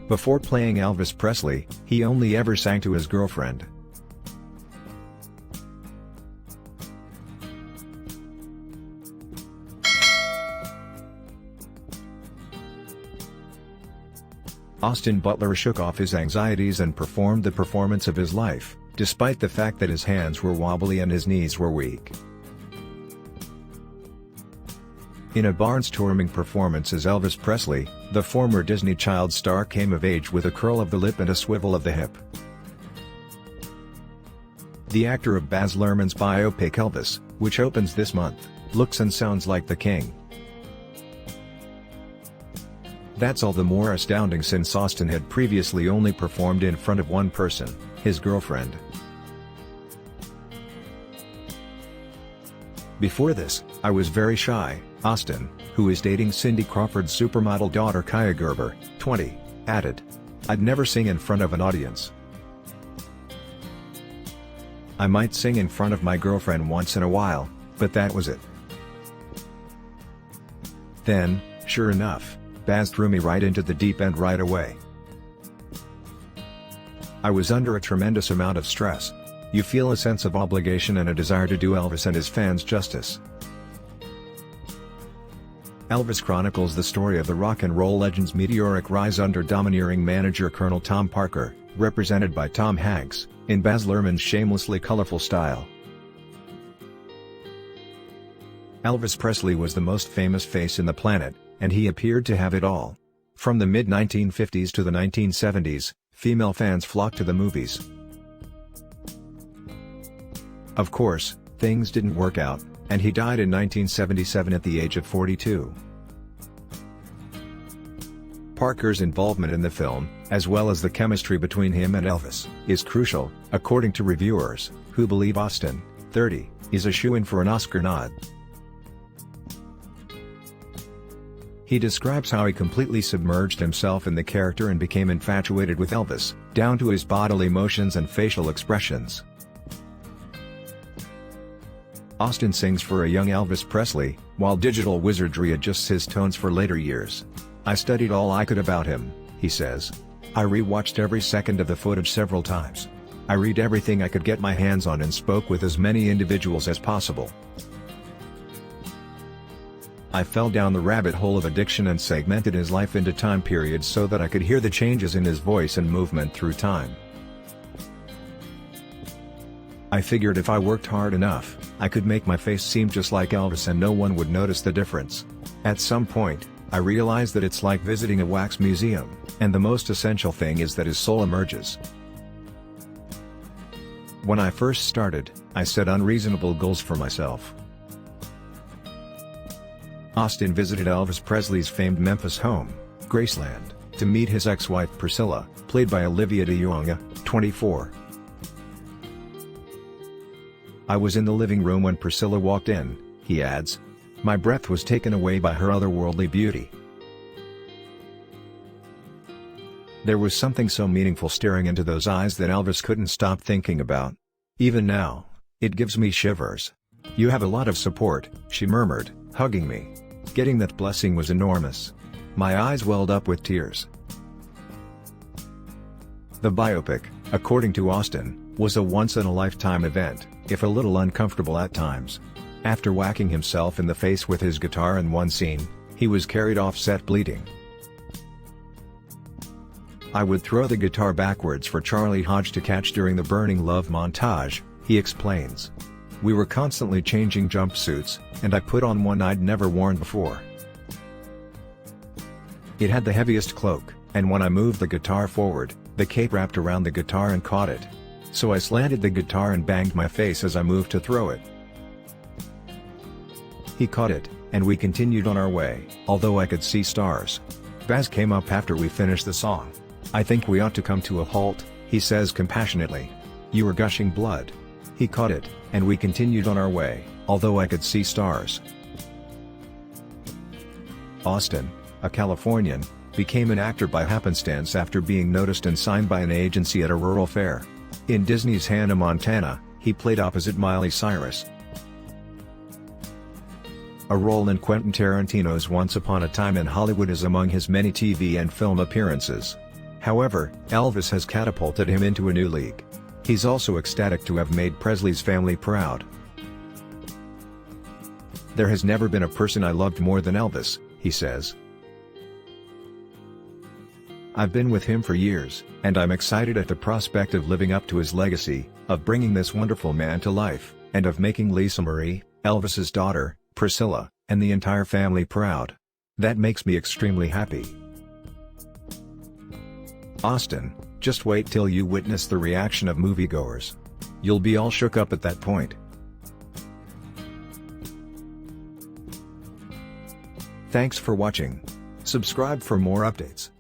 Before playing Elvis Presley, he only ever sang to his girlfriend. Austin Butler shook off his anxieties and performed the performance of his life, despite the fact that his hands were wobbly and his knees were weak. In a barnstorming performance as Elvis Presley, the former Disney child star came of age with a curl of the lip and a swivel of the hip. The actor of Baz Luhrmann's biopic Elvis, which opens this month, looks and sounds like the king. That's all the more astounding since Austin had previously only performed in front of one person, his girlfriend. Before this, I was very shy, Austin, who is dating Cindy Crawford's supermodel daughter Kaia Gerber, 20, added. I'd never sing in front of an audience. I might sing in front of my girlfriend once in a while, but that was it. Then, sure enough, Baz threw me right into the deep end right away. I was under a tremendous amount of stress. You feel a sense of obligation and a desire to do Elvis and his fans justice. Elvis chronicles the story of the rock and roll legend's meteoric rise under domineering manager Colonel Tom Parker, represented by Tom Hanks, in Baz Luhrmann's shamelessly colorful style. Elvis Presley was the most famous face in the planet, and he appeared to have it all. From the mid-1950s to the 1970s, female fans flocked to the movies. Of course, things didn't work out, and he died in 1977 at the age of 42. Parker's involvement in the film, as well as the chemistry between him and Elvis, is crucial, according to reviewers, who believe Austin, 30, is a shoo-in for an Oscar nod. He describes how he completely submerged himself in the character and became infatuated with Elvis, down to his bodily motions and facial expressions. Austin sings for a young Elvis Presley, while digital wizardry adjusts his tones for later years. I studied all I could about him, he says. I re-watched every second of the footage several times. I read everything I could get my hands on and spoke with as many individuals as possible. I fell down the rabbit hole of addiction and segmented his life into time periods so that I could hear the changes in his voice and movement through time. I figured if I worked hard enough, I could make my face seem just like Elvis and no one would notice the difference. At some point, I realized that it's like visiting a wax museum, and the most essential thing is that his soul emerges. When I first started, I set unreasonable goals for myself. Austin visited Elvis Presley's famed Memphis home, Graceland, to meet his ex-wife Priscilla, played by Olivia de Jonge, 24. I was in the living room when Priscilla walked in, he adds. My breath was taken away by her otherworldly beauty. There was something so meaningful staring into those eyes that Elvis couldn't stop thinking about. Even now, it gives me shivers. You have a lot of support, she murmured, hugging me. Getting that blessing was enormous. My eyes welled up with tears. The biopic, according to Austin, was a once-in-a-lifetime event, if a little uncomfortable at times. After whacking himself in the face with his guitar in one scene, he was carried off set bleeding. I would throw the guitar backwards for Charlie Hodge to catch during the Burning Love montage, he explains. We were constantly changing jumpsuits, and I put on one I'd never worn before. It had the heaviest cloak, and when I moved the guitar forward, the cape wrapped around the guitar and caught it. So I slanted the guitar and banged my face as I moved to throw it. He caught it, and we continued on our way, although I could see stars. Baz came up after we finished the song. I think we ought to come to a halt, he says compassionately. You were gushing blood. He caught it, and we continued on our way, although I could see stars. Austin, a Californian, became an actor by happenstance after being noticed and signed by an agency at a rural fair. In Disney's Hannah Montana, he played opposite Miley Cyrus. A role in Quentin Tarantino's Once Upon a Time in Hollywood is among his many TV and film appearances. However, Elvis has catapulted him into a new league. He's also ecstatic to have made Presley's family proud. "There has never been a person I loved more than Elvis," he says. "I've been with him for years, and I'm excited at the prospect of living up to his legacy, of bringing this wonderful man to life, and of making Lisa Marie, Elvis's daughter, Priscilla, and the entire family proud. That makes me extremely happy." Austin, just wait till you witness the reaction of moviegoers. You'll be all shook up at that point. Thanks for watching. Subscribe for more updates.